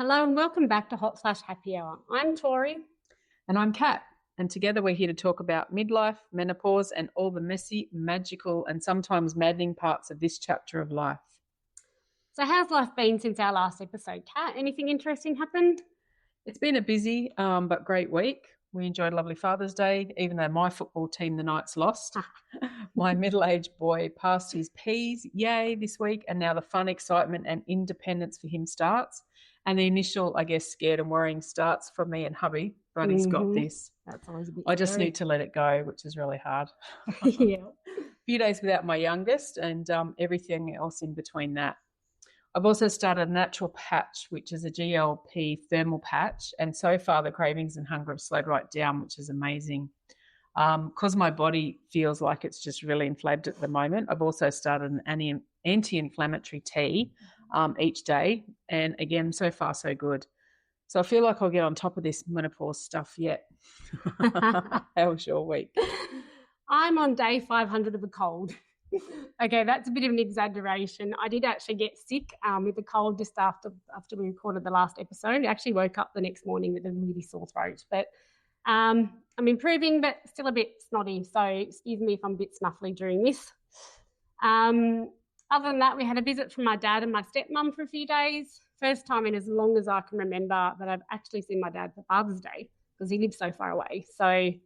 Hello and welcome back to Hot Flash Happy Hour. I'm Tori. And I'm Kat. And together we're here to talk about midlife, menopause, and all the messy, magical, and sometimes maddening parts of this chapter of life. So how's life been since our last episode, Kat? Anything interesting happened? It's been a busy but great week. We enjoyed a lovely Father's Day, even though my football team, the Knights, lost. My middle-aged boy passed his P's, yay, this week, and now the fun, excitement, and independence for him starts. And the initial, scared and worrying starts for me and hubby. Ronnie's got this. That's always a bit I just scary. need to let it go, which is really hard. Yeah. A few days without my youngest and everything else in between that. I've also started a natural patch, which is a GLP thermal patch. And so far the cravings and hunger have slowed right down, which is amazing. Because my body feels like it's just really inflamed at the moment, I've also started an anti-inflammatory tea each day. And again, so far so good. So I feel like I'll get on top of this menopause stuff yet. How was your week? I'm on day 500 of a cold. Okay, that's a bit of an exaggeration. I did actually get sick with a cold just after we recorded the last episode. I actually woke up the next morning with a really sore throat. But I'm improving, but still a bit snotty. So excuse me if I'm a bit snuffly during this. Other than that, we had a visit from my dad and my stepmum for a few days. First time in as long as I can remember that I've actually seen my dad for Father's Day because he lives so far away. So it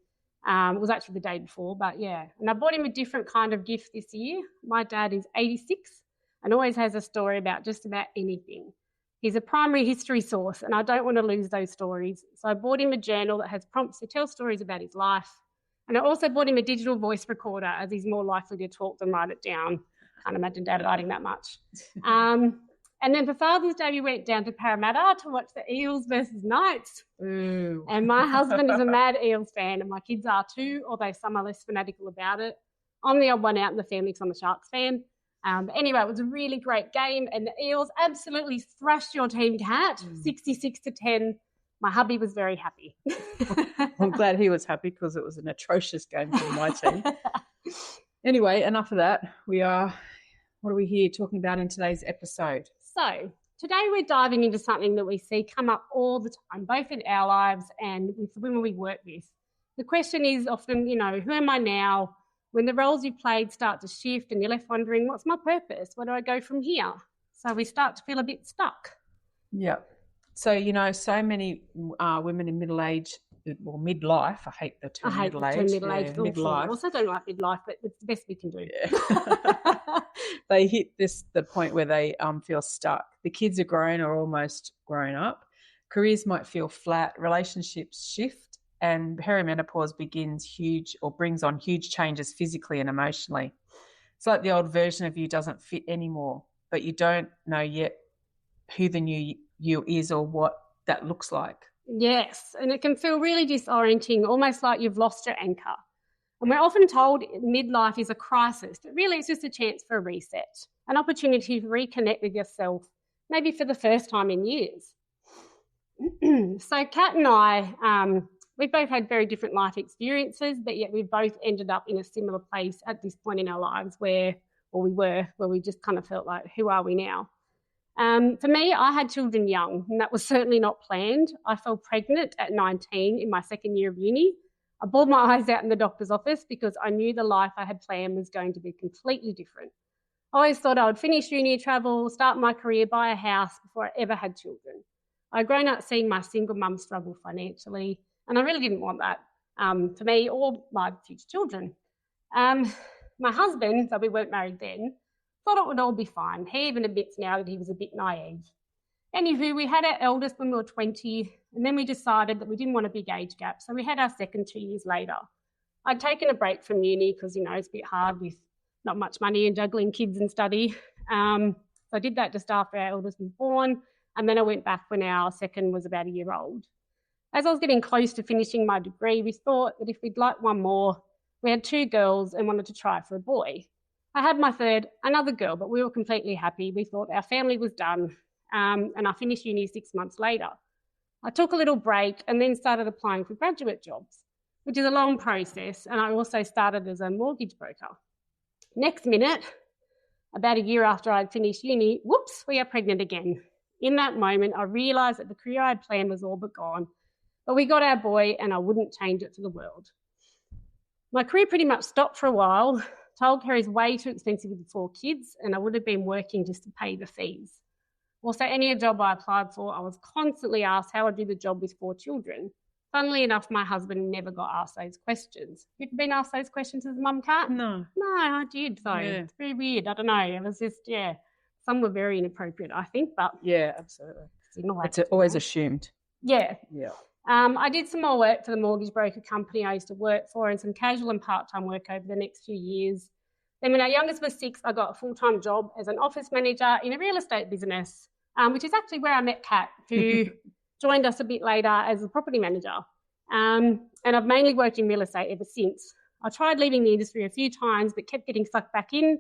was actually the day before, but yeah. And I bought him a different kind of gift this year. My dad is 86 and always has a story about just about anything. He's a primary history source and I don't want to lose those stories. So I bought him a journal that has prompts to tell stories about his life. And I also bought him a digital voice recorder as he's more likely to talk than write it down. Can't imagine Dad writing that much. And then for Father's Day, we went down to Parramatta to watch the Eels versus Knights. Ooh. And my husband is a mad Eels fan, and my kids are too, although some are less fanatical about it. I'm the odd one out in the family because I'm a Sharks fan. But anyway, it was a really great game, and the Eels absolutely thrashed your team, Kat, 66-10. My hubby was very happy. I'm glad he was happy because it was an atrocious game for my team. Anyway, enough of that. What are we here talking about in today's episode? So today we're diving into something that we see come up all the time, both in our lives and with the women we work with. The question is often, who am I now? When the roles you've played start to shift and you're left wondering, what's my purpose? Where do I go from here? So we start to feel a bit stuck. Yeah. So, so many women in middle age, or midlife, I hate the term middle age. Midlife. I also don't like midlife, but it's the best we can do. Yeah. They hit the point where they feel stuck. The kids are grown or almost grown up. Careers might feel flat. Relationships shift, and perimenopause brings on huge changes physically and emotionally. It's like the old version of you doesn't fit anymore, but you don't know yet who the new you is or what that looks like. Yes, and it can feel really disorienting, almost like you've lost your anchor. And we're often told midlife is a crisis, but really it's just a chance for a reset, an opportunity to reconnect with yourself, maybe for the first time in years. So Kat and I, we've both had very different life experiences, but yet we've both ended up in a similar place at this point in our lives where we just kind of felt like, who are we now? For me, I had children young, and that was certainly not planned. I fell pregnant at 19 in my second year of uni. I bawled my eyes out in the doctor's office because I knew the life I had planned was going to be completely different. I always thought I would finish uni, travel, start my career, buy a house before I ever had children. I'd grown up seeing my single mum struggle financially, and I really didn't want that for me or my future children. My husband, though we weren't married then, thought it would all be fine. He even admits now that he was a bit naive. Anywho, we had our eldest when we were 20, and then we decided that we didn't want a big age gap, so we had our second 2 years later. I'd taken a break from uni because, it's a bit hard with not much money and juggling kids and study. So I did that just after our eldest was born, and then I went back when our second was about a year old. As I was getting close to finishing my degree, we thought that if we'd like one more, we had 2 girls and wanted to try for a boy. I had my third, another girl, but we were completely happy. We thought our family was done, and I finished uni 6 months later. I took a little break and then started applying for graduate jobs, which is a long process, and I also started as a mortgage broker. Next minute, about a year after I'd finished uni, whoops, we are pregnant again. In that moment, I realised that the career I had planned was all but gone. But we got our boy, and I wouldn't change it for the world. My career pretty much stopped for a while. Childcare is way too expensive with 4 kids, and I would have been working just to pay the fees. Also, any job I applied for, I was constantly asked how I do the job with 4 children. Funnily enough, my husband never got asked those questions. You've been asked those questions as a mum, Kat? No. No, I did, though. Yeah. It's very weird. I don't know. It was just, yeah. Some were very inappropriate, I think, but... Yeah, absolutely. It's always assumed. Yeah. Yeah. I did some more work for the mortgage broker company I used to work for, and some casual and part-time work over the next few years. Then when our youngest was 6, I got a full-time job as an office manager in a real estate business, which is actually where I met Kat, who joined us a bit later as a property manager. And I've mainly worked in real estate ever since. I tried leaving the industry a few times but kept getting sucked back in.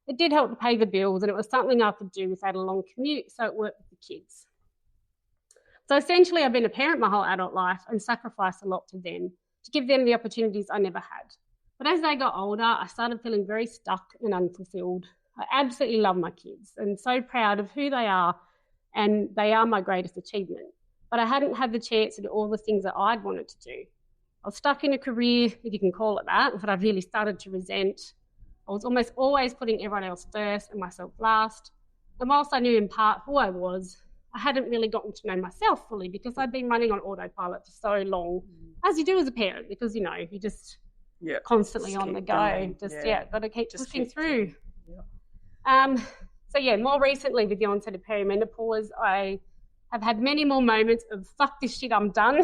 It did help to pay the bills, and it was something I could do without a long commute, so it worked with the kids. So essentially, I've been a parent my whole adult life and sacrificed a lot to them to give them the opportunities I never had. But as they got older, I started feeling very stuck and unfulfilled. I absolutely love my kids and so proud of who they are, and they are my greatest achievement. But I hadn't had the chance to do all the things that I'd wanted to do. I was stuck in a career, if you can call it that, that I really started to resent. I was almost always putting everyone else first and myself last. And whilst I knew in part who I was, I hadn't really gotten to know myself fully because I'd been running on autopilot for so long, as you do as a parent, because, you know, you just constantly on the go. Got to keep pushing through. More recently with the onset of perimenopause, I have had many more moments of fuck this shit, I'm done.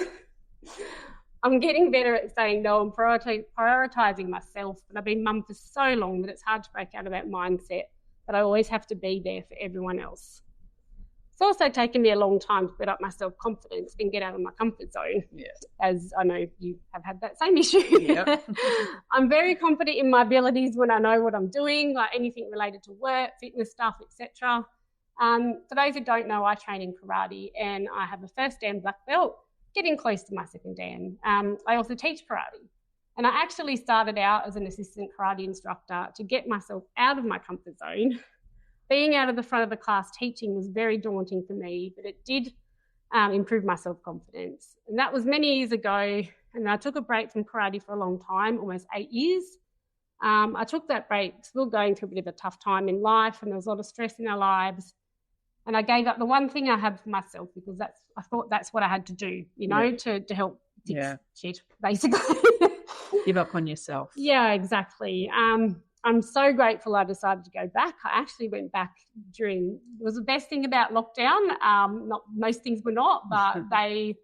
I'm getting better at saying no and prioritising myself, but I've been mum for so long that it's hard to break out of that mindset that I always have to be there for everyone else. It's also taken me a long time to build up my self-confidence and get out of my comfort zone, as I know you have had that same issue. Yep. I'm very confident in my abilities when I know what I'm doing, like anything related to work, fitness stuff, etc. For those who don't know, I train in karate and I have a first Dan black belt, getting close to my second Dan. I also teach karate. And I actually started out as an assistant karate instructor to get myself out of my comfort zone. Being out of the front of the class teaching was very daunting for me, but it did improve my self-confidence. And that was many years ago, and I took a break from karate for a long time, almost 8 years. I took that break, still going through a bit of a tough time in life, and there was a lot of stress in our lives. And I gave up the one thing I had for myself because I thought that's what I had to do, to help fix shit, basically. Give up on yourself. Yeah, exactly. I'm so grateful I decided to go back. I actually went back it was the best thing about lockdown. Not most things were not, but they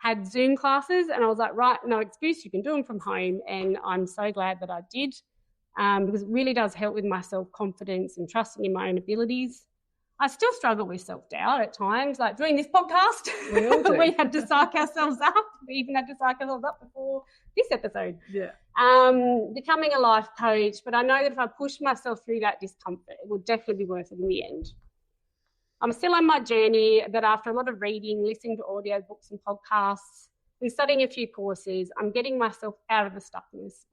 had Zoom classes and I was like, right, no excuse, you can do them from home. And I'm so glad that I did because it really does help with my self-confidence and trusting in my own abilities. I still struggle with self-doubt at times, like doing this podcast. We all do. We had to psych ourselves up. We even had to psych ourselves up before this episode. Yeah. Becoming a life coach, but I know that if I push myself through that discomfort, it will definitely be worth it in the end. I'm still on my journey, but after a lot of reading, listening to audio books and podcasts, and studying a few courses, I'm getting myself out of the stuckness,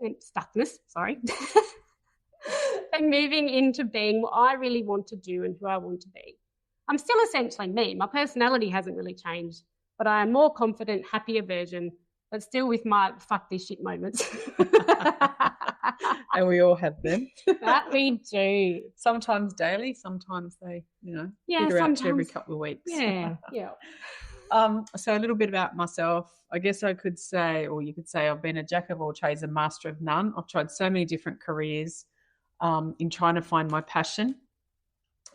and moving into being what I really want to do and who I want to be. I'm still essentially me. My personality hasn't really changed, but I am more confident, happier version, but still with my fuck this shit moments. And we all have them. That we do. Sometimes daily, sometimes they, figure out to every couple of weeks. Yeah. So a little bit about myself. I guess I could say, or you could say, I've been a jack of all trades, a master of none. I've tried so many different careers in trying to find my passion.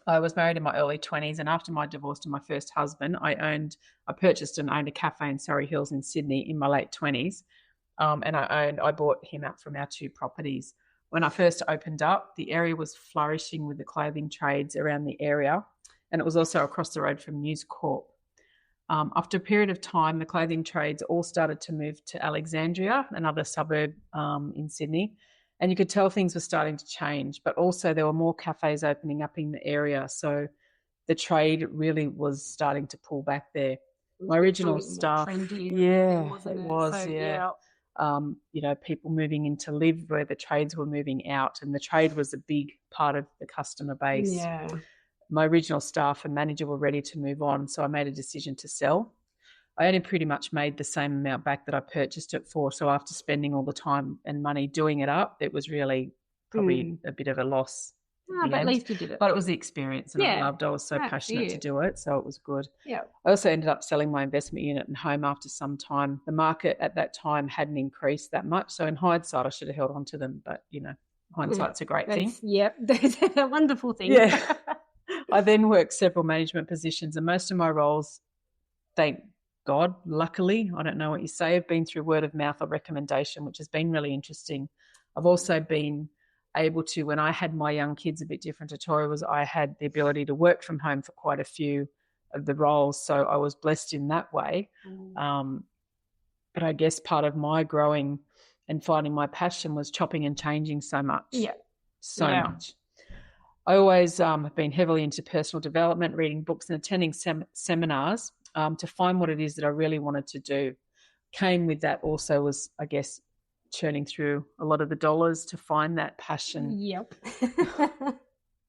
I was married in my early 20s, and after my divorce to my first husband, I purchased and owned a cafe in Surrey Hills in Sydney in my late 20s. And I bought him out from our 2 properties. When I first opened up, the area was flourishing with the clothing trades around the area, and it was also across the road from News Corp. After a period of time, the clothing trades all started to move to Alexandria, another suburb in Sydney, and you could tell things were starting to change, but also there were more cafes opening up in the area, so the trade really was starting to pull back there. My original stuff, people moving in to live where the trades were moving out, and the trade was a big part of the customer base. Yeah. my original staff and manager were ready to move on, so I made a decision to sell. I only pretty much made the same amount back that I purchased it for. So after spending all the time and money doing it up, it was really probably a bit of a loss at the But end. at least you did it. But it was the experience, and I Yeah, loved it. I was so that's passionate to it. do it, so it was good. Yeah. I also ended up selling my investment unit and home after some time. The market at that time hadn't increased that much. So in hindsight, I should have held on to them. But, hindsight's a great thing. Yep, that's a wonderful thing. Yeah. I then worked several management positions, and most of my roles, thank God, luckily, I don't know what you say, have been through word of mouth or recommendation, which has been really interesting. I've also been able to, when I had my young kids, a bit different to Tori, was I had the ability to work from home for quite a few of the roles. So I was blessed in that way. But I guess part of my growing and finding my passion was chopping and changing so much. Yeah. So much. I always have been heavily into personal development, reading books and attending seminars to find what it is that I really wanted to do. Came with that also was, I guess, churning through a lot of the dollars to find that passion. Yep.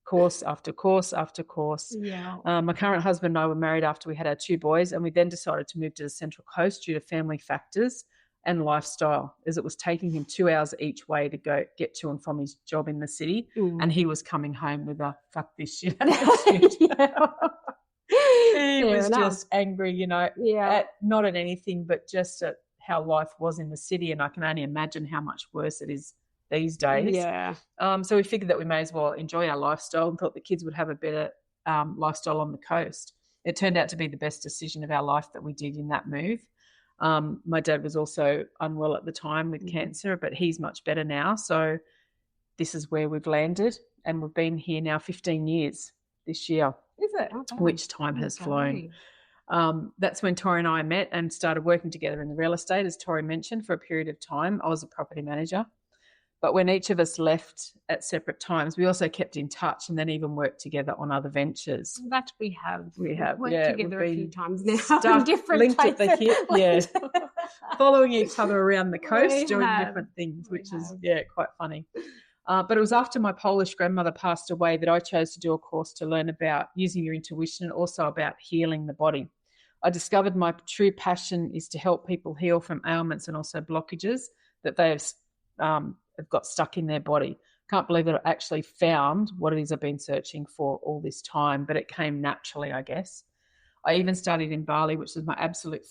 Course after course after course. Yeah. My current husband and I were married after we had our 2 boys, and we then decided to move to the Central Coast due to family factors and lifestyle, as it was taking him 2 hours each way to get to and from his job in the city. And he was coming home with a fuck this shit attitude. He was just angry, not at anything, but just at how life was in the city. And I can only imagine how much worse it is these days. Yeah. So we figured that we may as well enjoy our lifestyle and thought the kids would have a better lifestyle on the coast. It turned out to be the best decision of our life that we did in that move. My dad was also unwell at the time with cancer, but he's much better now. So this is where we've landed, and we've been here now 15 years this year. Is it? Which time has flown. That's when Tori and I met and started working together in the real estate, as Tori mentioned, for a period of time. I was a property manager. But when each of us left at separate times, we also kept in touch and then even worked together on other ventures. That we have. We have worked together a few times now. Stuck, in different linked places. at the hip, yeah. Following each other around the coast, We doing have. different things, which is, quite funny. But it was after my Polish grandmother passed away that I chose to do a course to learn about using your intuition and also about healing the body. I discovered my true passion is to help people heal from ailments and also blockages that they have got stuck in their body. Can't believe that I actually found what it is I've been searching for all this time, but it came naturally, I guess. I even studied in Bali, which is my absolute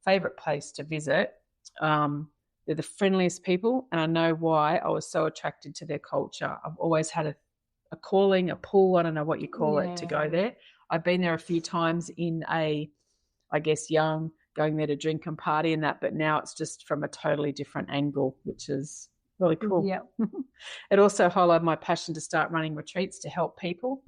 favourite place to visit. They're the friendliest people, and I know why I was so attracted to their culture. I've always had a calling, a pull, I don't know what you call it, to go there. I've been there a few times in young, going there to drink and party and that, but now it's just from a totally different angle, which is really cool. Yeah. It also highlighted my passion to start running retreats to help people.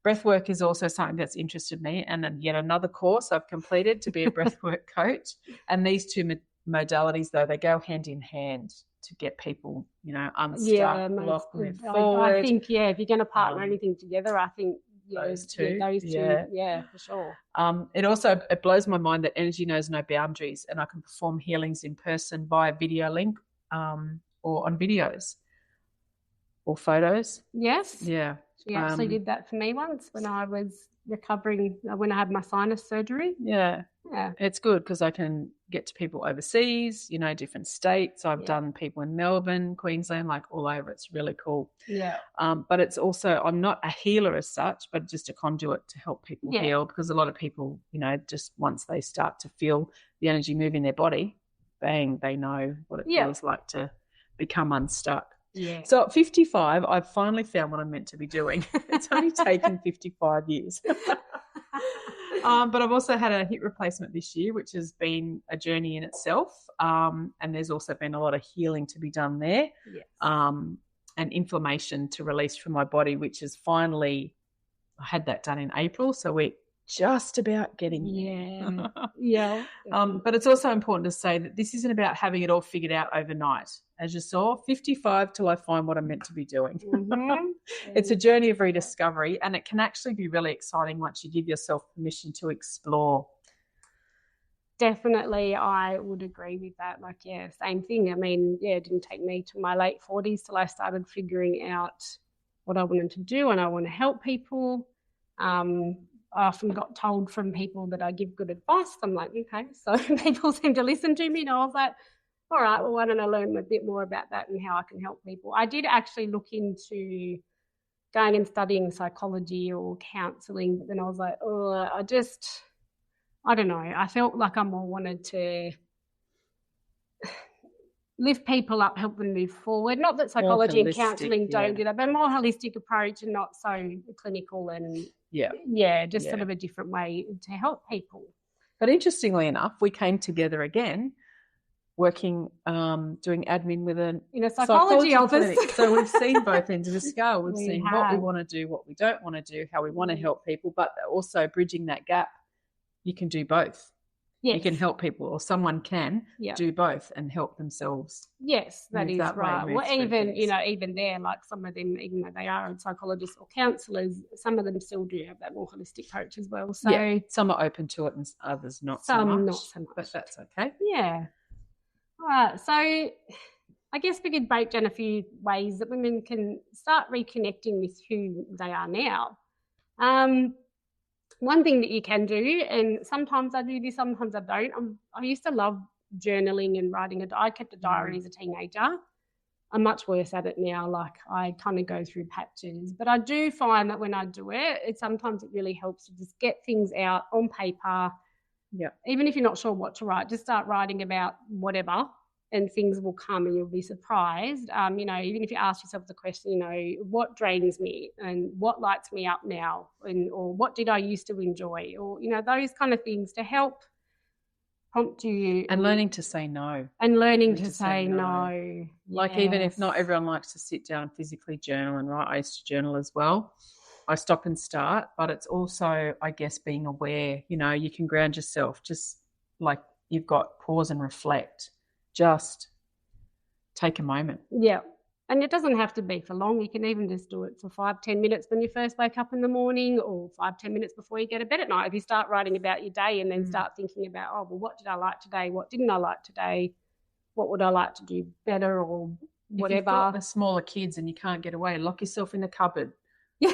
Breathwork is also something that's interested me, and yet another course I've completed to be a breathwork coach. And these two modalities, though, they go hand in hand to get people, unstuck, blocked, move forward. I think, if you're going to partner anything together, I think those two. For sure. It blows my mind that energy knows no boundaries, and I can perform healings in person via video link or on videos or photos. Yes. Yeah. She actually did that for me once when I was recovering, when I had my sinus surgery. Yeah. Yeah. It's good because I can get to people overseas, different states. I've done people in Melbourne, Queensland, like all over. It's really cool. Yeah. But it's also, I'm not a healer as such, but just a conduit to help people heal, because a lot of people, just once they start to feel the energy move in their body, bang, they know what it feels like to become unstuck. Yeah. So at 55, I've finally found what I'm meant to be doing. It's only taken 55 years. But I've also had a hip replacement this year, which has been a journey in itself. And there's also been a lot of healing to be done there. Yes. And inflammation to release from my body, which is finally, I had that done in April. So we're just about getting there. Yeah. But it's also important to say that this isn't about having it all figured out overnight. As you saw, 55 till I find what I'm meant to be doing. Mm-hmm. It's a journey of rediscovery, and it can actually be really exciting once you give yourself permission to explore. Definitely, I would agree with that. Same thing. I mean, it didn't take me to my late 40s till I started figuring out what I wanted to do, and I want to help people. I often got told from people that I give good advice. I'm like, okay, so people seem to listen to me. And I was like, all right, well, why don't I learn a bit more about that and how I can help people? I did actually look into going and studying psychology or counselling, but then I was like, oh, I don't know. I felt like I more wanted to lift people up, help them move forward. Not that psychology and counselling don't do that, but a more holistic approach and not so clinical and just sort of a different way to help people. But interestingly enough, we came together again working, doing admin with in a psychology office. Clinic. So we've seen both ends of the scale. We've seen what we want to do, what we don't want to do, how we want to help people, but also bridging that gap. You can do both. Yes. You can help people, or someone can do both and help themselves. Yes, that is right. Well, even there, like some of them, even though they are psychologists or counsellors, some of them still do have that more holistic approach as well. So some are open to it and others not so much. Some not so much. But that's okay. Yeah. All right. So I guess we could break down a few ways that women can start reconnecting with who they are now. One thing that you can do, and sometimes I do this, sometimes I don't. I used to love journaling and writing. I kept a diary as a teenager. I'm much worse at it now. Like I kind of go through patches, but I do find that when I do it, sometimes it really helps to just get things out on paper. Yeah. Even if you're not sure what to write, just start writing about whatever, and things will come and you'll be surprised. Even if you ask yourself the question, what drains me and what lights me up now, or what did I used to enjoy, or, those kind of things to help prompt you. And learning to say no. And learning to say no. Like even if not everyone likes to sit down and physically journal and write, I used to journal as well. I stop and start, but it's also, I guess, being aware, you can ground yourself, just like you've got pause and reflect. Just take a moment. Yeah. And it doesn't have to be for long. You can even just do it for 5-10 minutes when you first wake up in the morning, or 5-10 minutes before you go to bed at night. If you start writing about your day and then start thinking about, what did I like today? What didn't I like today? What would I like to do better, or whatever? If you've got the smaller kids and you can't get away, lock yourself in the cupboard.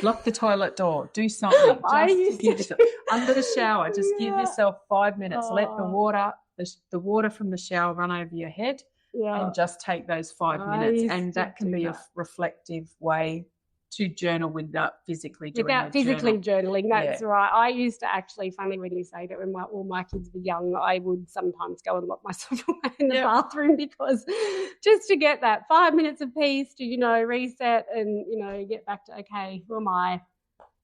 Lock the toilet door. Do something. Under the shower. Just give yourself 5 minutes. Let the water from the shower run over your head, and just take those 5 minutes. And that can be a reflective way to journal without physically doing journaling. That's right. I used to actually, funny when you say that, when all my kids were young, I would sometimes go and lock myself away in the bathroom, because just to get that 5 minutes of peace to, reset and, get back to, okay, who am I?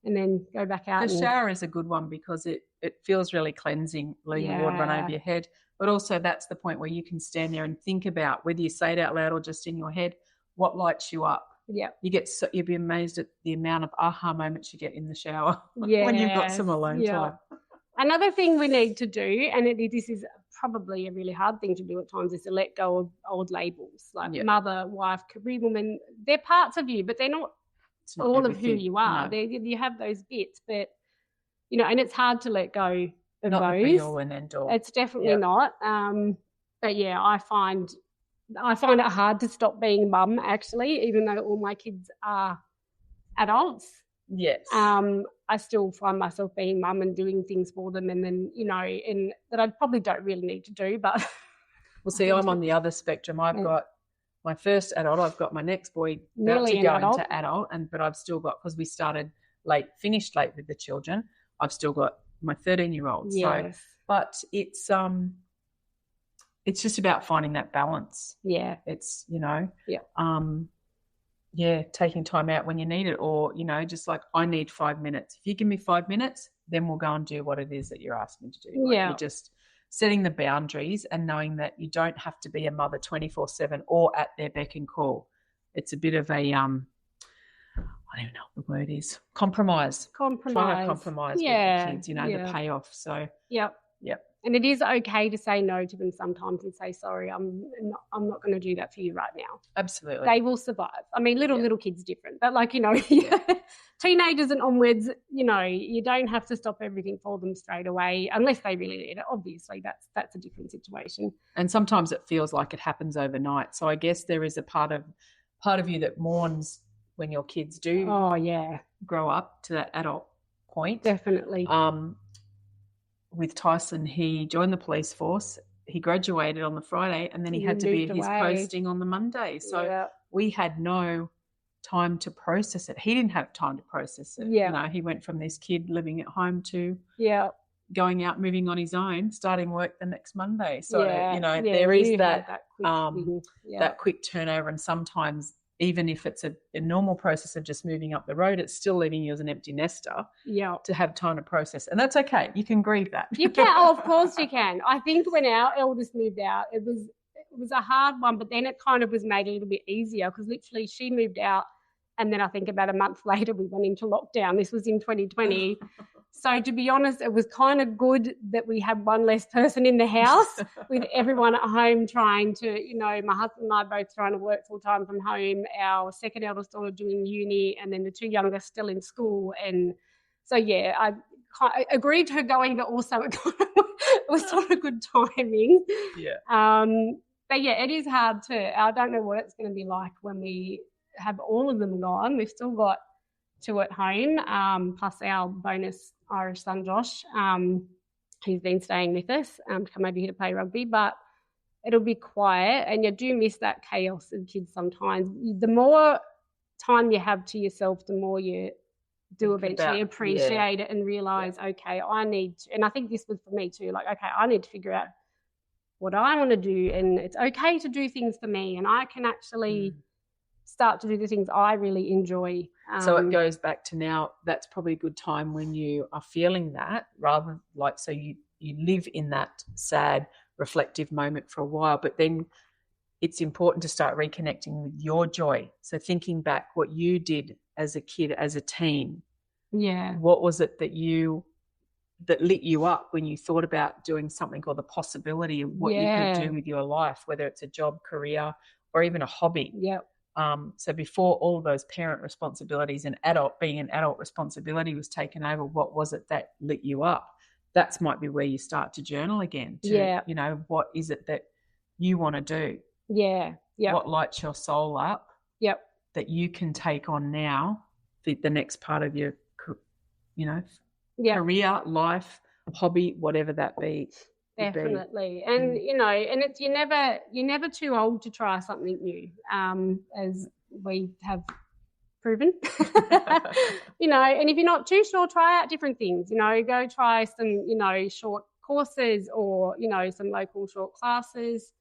And then go back out. The shower is a good one because it feels really cleansing, letting the water run over your head. But also that's the point where you can stand there and think about, whether you say it out loud or just in your head, what lights you up. Yeah, you'd be amazed at the amount of aha moments you get in the shower when you've got some alone time. Another thing we need to do, and this is probably a really hard thing to do at times, is to let go of old labels like mother, wife, career woman. They're parts of you, but they're not all of who you are. No. You have those bits, but and it's hard to let go of not those. The be all and end all. It's definitely not. But I find it hard to stop being mum, actually, even though all my kids are adults. Yes. I still find myself being mum and doing things for them, and then, and that I probably don't really need to do, but. Well, see, I'm on the other spectrum. I've got my first adult, I've got my next boy about to go into adult, but I've still got, because we started late, finished late with the children, I've still got my 13-year-old. Yes. So, but it's just about finding that balance. Yeah. It's, taking time out when you need it, or, just like, I need 5 minutes. If you give me 5 minutes, then we'll go and do what it is that you're asking me to do. Like, you're just setting the boundaries and knowing that you don't have to be a mother 24/7 or at their beck and call. It's a bit of a, I don't even know what the word is, compromise. Trying to compromise with the kids, the payoff. So, Yep. And it is okay to say no to them sometimes and say, sorry, I'm not going to do that for you right now. Absolutely. They will survive. I mean, little kids different, but teenagers and onwards, you don't have to stop everything for them straight away unless they really need it. Obviously, that's a different situation. And sometimes it feels like it happens overnight. So I guess there is a part of you that mourns when your kids do grow up to that adult point. Definitely. With Tyson, he joined the police force. He graduated on the Friday, and then he had to be at his posting on the Monday. So we had no time to process it. He didn't have time to process it. Yeah. You know, he went from this kid living at home to going out, moving on his own, starting work the next Monday. So, you know, there is that quick turnover, and sometimes even if it's a normal process of just moving up the road, it's still leaving you as an empty nester to have time to process. And that's okay. You can grieve that. You can. Oh, of course you can. I think when our eldest moved out, it was a hard one, but then it kind of was made a little bit easier because literally she moved out, and then I think about a month later we went into lockdown. This was in 2020. So to be honest, it was kind of good that we had one less person in the house with everyone at home trying to, you know, my husband and I both trying to work full time from home, our second eldest daughter doing uni, and then the two youngest still in school. And so, yeah, I agreed to her going, but also it was sort of good timing. Yeah. But yeah, it is hard too. I don't know what it's going to be like when we have all of them gone. We've still got two at home, plus our bonus Irish son Josh, who's been staying with us to come over here to play rugby. But it'll be quiet, and you do miss that chaos of kids sometimes. The more time you have to yourself, the more you do eventually appreciate it and realise, okay, I need to, and I think this was for me too, like, okay, I need to figure out what I want to do, and it's okay to do things for me, and I can actually start to do the things I really enjoy. So it goes back to now, that's probably a good time when you are feeling that, rather like, so you live in that sad, reflective moment for a while, but then it's important to start reconnecting with your joy. So thinking back what you did as a kid, as a teen. Yeah. What was it that lit you up when you thought about doing something, or the possibility of what you could do with your life, whether it's a job, career, or even a hobby? Yep. So before all of those parent responsibilities and being an adult responsibility was taken over, what was it that lit you up? That might be where you start to journal again. You know, what is it that you want to do? Yeah. Yeah. What lights your soul up? Yep. That you can take on now, the next part of your, you know, career, life, hobby, whatever that be. Definitely. And you know, and it's you're never too old to try something new, as we have proven. You know, and if you're not too sure, try out different things. You know, go try some, you know, short courses, or, you know, some local short classes,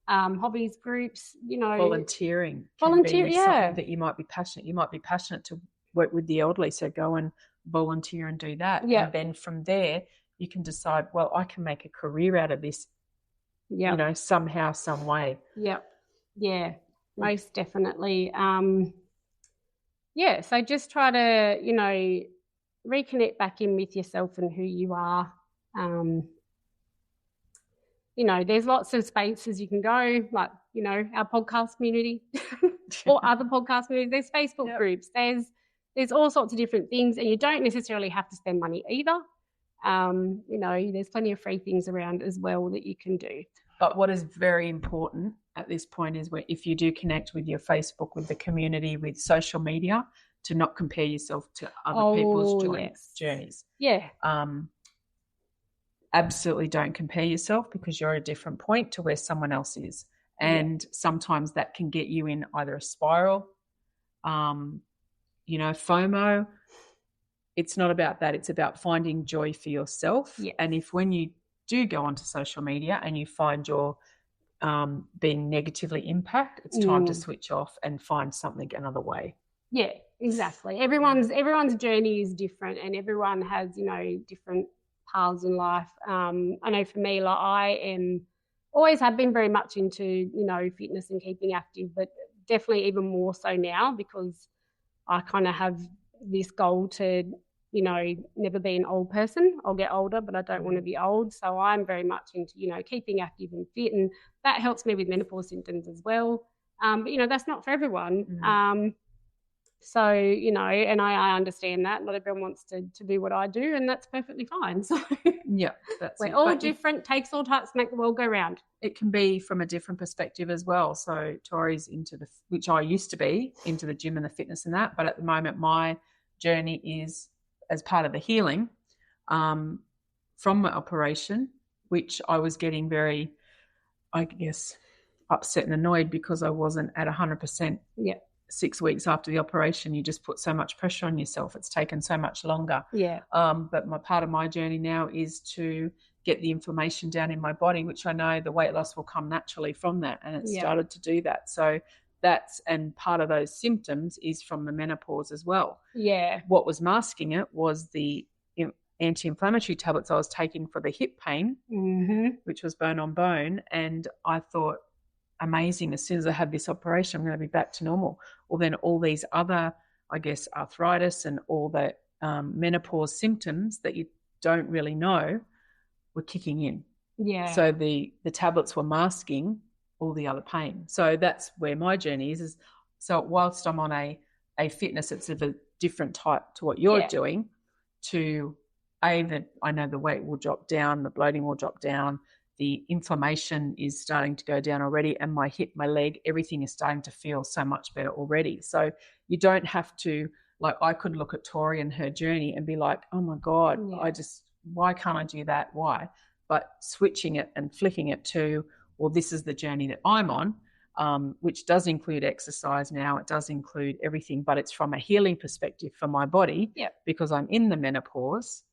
hobbies groups, you know. Volunteering can be something that you might be passionate. You might be passionate to work with the elderly, so go and volunteer and do that. Yeah. And then from there you can decide, well, I can make a career out of this, you know, somehow, some way. Yep. Yeah, most definitely. So just try to, you know, reconnect back in with yourself and who you are. You know, there's lots of spaces you can go, like, you know, our podcast community or other podcast communities. There's Facebook groups. There's all sorts of different things, and you don't necessarily have to spend money either. You know, there's plenty of free things around as well that you can do. But what is very important at this point is if you do connect with your Facebook, with the community, with social media, to not compare yourself to other people's journeys. Yeah. Absolutely don't compare yourself, because you're at a different point to where someone else is. And sometimes that can get you in either a spiral, you know, FOMO. It's not about that. It's about finding joy for yourself. Yeah. And if when you do go onto social media and you find you're being negatively impacted, it's time to switch off and find something another way. Yeah, exactly. Everyone's journey is different, and everyone has, you know, different paths in life. I know for me, like, I always have been very much into, you know, fitness and keeping active, but definitely even more so now, because I kind of have this goal to, you know, never be an old person. I'll get older, but I don't want to be old. So I'm very much into, you know, keeping active and fit, and that helps me with menopause symptoms as well. But, you know, that's not for everyone. So, you know, and I understand that. Not everyone wants to do what I do, and that's perfectly fine. So we're all different. Takes all types to make the world go round. It can be from a different perspective as well. So Tori's which I used to be, into the gym and the fitness and that. But at the moment, my journey is as part of the healing from my operation, which I was getting very, I guess, upset and annoyed because I wasn't at 100%. Yeah. 6 weeks after the operation, you just put so much pressure on yourself. It's taken so much longer. Yeah. But part of my journey now is to get the inflammation down in my body, which I know the weight loss will come naturally from that. And it started to do that. So and part of those symptoms is from the menopause as well. Yeah. What was masking it was the anti-inflammatory tablets I was taking for the hip pain, which was bone on bone. And I thought, amazing, as soon as I have this operation, I'm going to be back to normal. Well, then all these other, I guess, arthritis and all the menopause symptoms that you don't really know were kicking in. Yeah. So the tablets were masking all the other pain. So that's where my journey is so whilst I'm on a fitness, it's of a different type to what you're doing, to that I know the weight will drop down, the bloating will drop down, the inflammation is starting to go down already, and my hip, my leg, everything is starting to feel so much better already. So you don't have to, like, I could look at Tori and her journey and be like, oh my God, why can't I do that? Why? But switching it and flicking it to, well, this is the journey that I'm on, which does include exercise now. It does include everything, but it's from a healing perspective for my body because I'm in the menopause.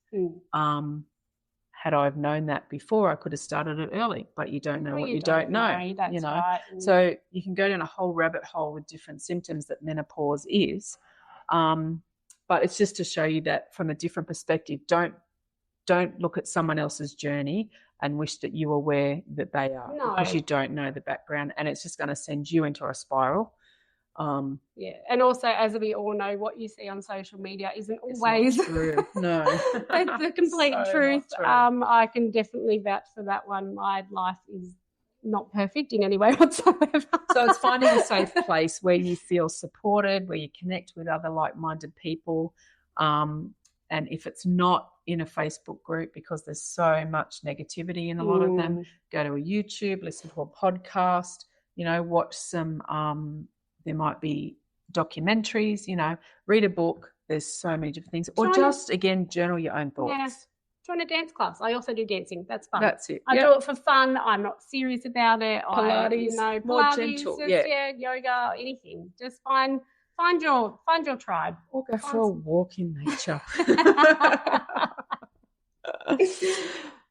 Had I have known that before, I could have started it early, but you don't know what you don't know. That's you know? Right. So you can go down a whole rabbit hole with different symptoms that menopause is. But it's just to show you that from a different perspective. Don't look at someone else's journey and wish that you were where that they are, because you don't know the background, and it's just going to send you into a spiral. And also, as we all know, what you see on social media isn't always true. No, it's the complete truth. I can definitely vouch for that one. My life is not perfect in any way whatsoever. So it's finding a safe place where you feel supported, where you connect with other like-minded people. And if it's not in a Facebook group, because there's so much negativity in a lot of them, go to a YouTube, listen to a podcast, watch some there might be documentaries, read a book. There's so many different things. Or just, again, journal your own thoughts. Yeah. Join a dance class. I also do dancing. That's fun. That's it. I do it for fun. I'm not serious about it. Pilates, more gentle. Yoga, anything. Just find your tribe. Or go for a walk in nature.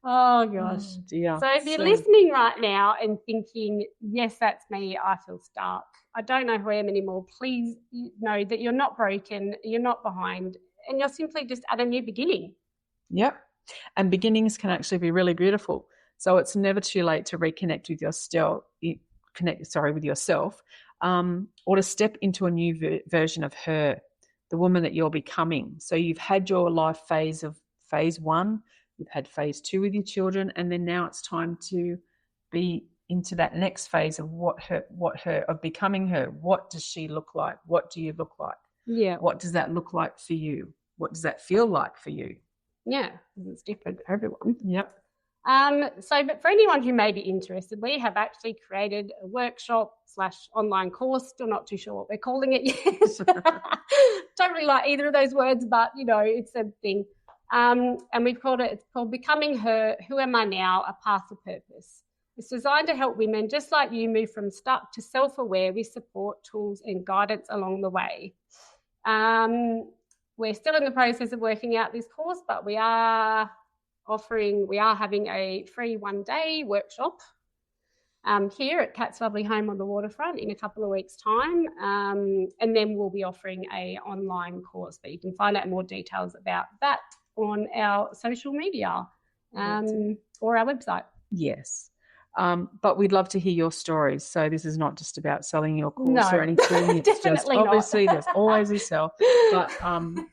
Oh gosh. Oh, dear. So if you're listening right now and thinking, yes, that's me, I feel stuck, I don't know who I am anymore, please know that you're not broken, you're not behind, and you're simply just at a new beginning. Yep. And beginnings can actually be really beautiful. So it's never too late to reconnect with yourself, or to step into a new version of her, the woman that you're becoming. So you've had your life phase of phase 1, you've had phase 2 with your children, and then now it's time to be into that next phase of of becoming her. What does she look like? What do you look like? Yeah. What does that look like for you? What does that feel like for you? Yeah, it's different for everyone. Yep. But for anyone who may be interested, we have actually created a workshop / online course. Still not too sure what we're calling it yet. Don't really like either of those words, but it's a thing. And it's called Becoming Her, Who Am I Now? A Path to Purpose. It's designed to help women just like you move from stuck to self-aware with support, tools and guidance along the way. We're still in the process of working out this course, but we are having a free 1-day workshop here at Kat's lovely home on the waterfront in a couple of weeks' time. And then we'll be offering an online course, but you can find out more details about that on our social media or our website. Yes. But we'd love to hear your stories. So this is not just about selling your course or anything. It's just obviously there's always a sell. But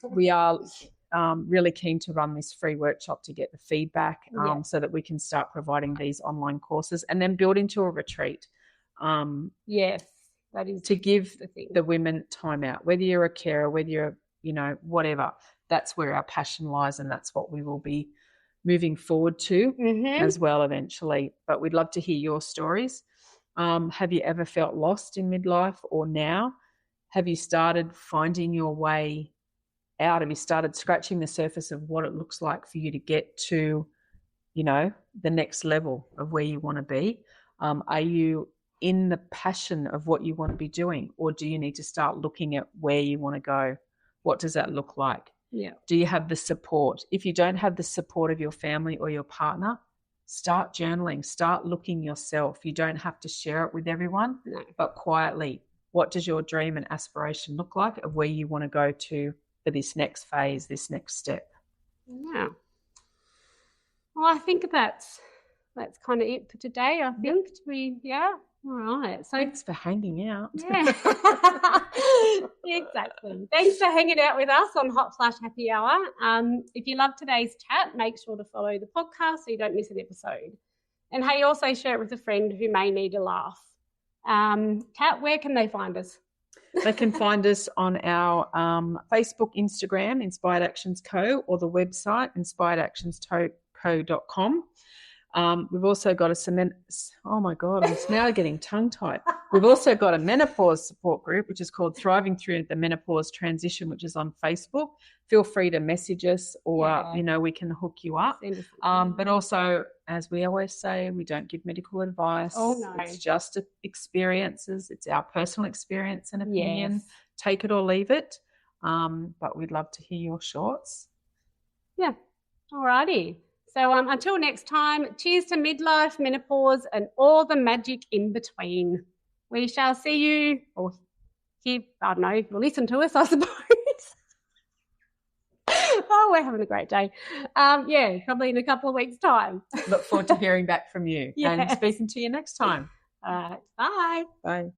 we are really keen to run this free workshop to get the feedback so that we can start providing these online courses and then build into a retreat. Yes, that is to give the women time out, whether you're a carer, whether you're, whatever. That's where our passion lies, and that's what we will be moving forward to as well eventually. But we'd love to hear your stories. Have you ever felt lost in midlife or now? Have you started finding your way out? Have you started scratching the surface of what it looks like for you to get to, you know, the next level of where you want to be? Are you in the passion of what you want to be doing, or do you need to start looking at where you want to go? What does that look like? Yeah. Do you have the support? If you don't have the support of your family or your partner, start journaling, start looking yourself. You don't have to share it with everyone, but quietly. What does your dream and aspiration look like of where you want to go to for this next phase, this next step? Yeah. Well, I think that's kind of it for today, I think. All right. So thanks for hanging out. Yeah. Exactly. Thanks for hanging out with us on Hot Flash Happy Hour. If you love today's chat, make sure to follow the podcast so you don't miss an episode. And hey, also share it with a friend who may need a laugh. Kat, where can they find us? They can find us on our Facebook, Instagram, Inspired Actions Co., or the website, inspiredactionsco.com. We've also got oh my God, I'm now getting tongue-tied. We've also got a menopause support group, which is called Thriving Through the Menopause Transition, which is on Facebook. Feel free to message us, or, we can hook you up. But also, as we always say, we don't give medical advice. Oh, no. It's just experiences. It's our personal experience and opinion. Yes. Take it or leave it. But we'd love to hear your shorts. Yeah. All righty. So until next time, cheers to midlife, menopause, and all the magic in between. We shall see you, or hear, I don't know, or listen to us, I suppose. Oh, we're having a great day. Probably in a couple of weeks' time. Look forward to hearing back from you and speaking to you next time. All right. Bye. Bye.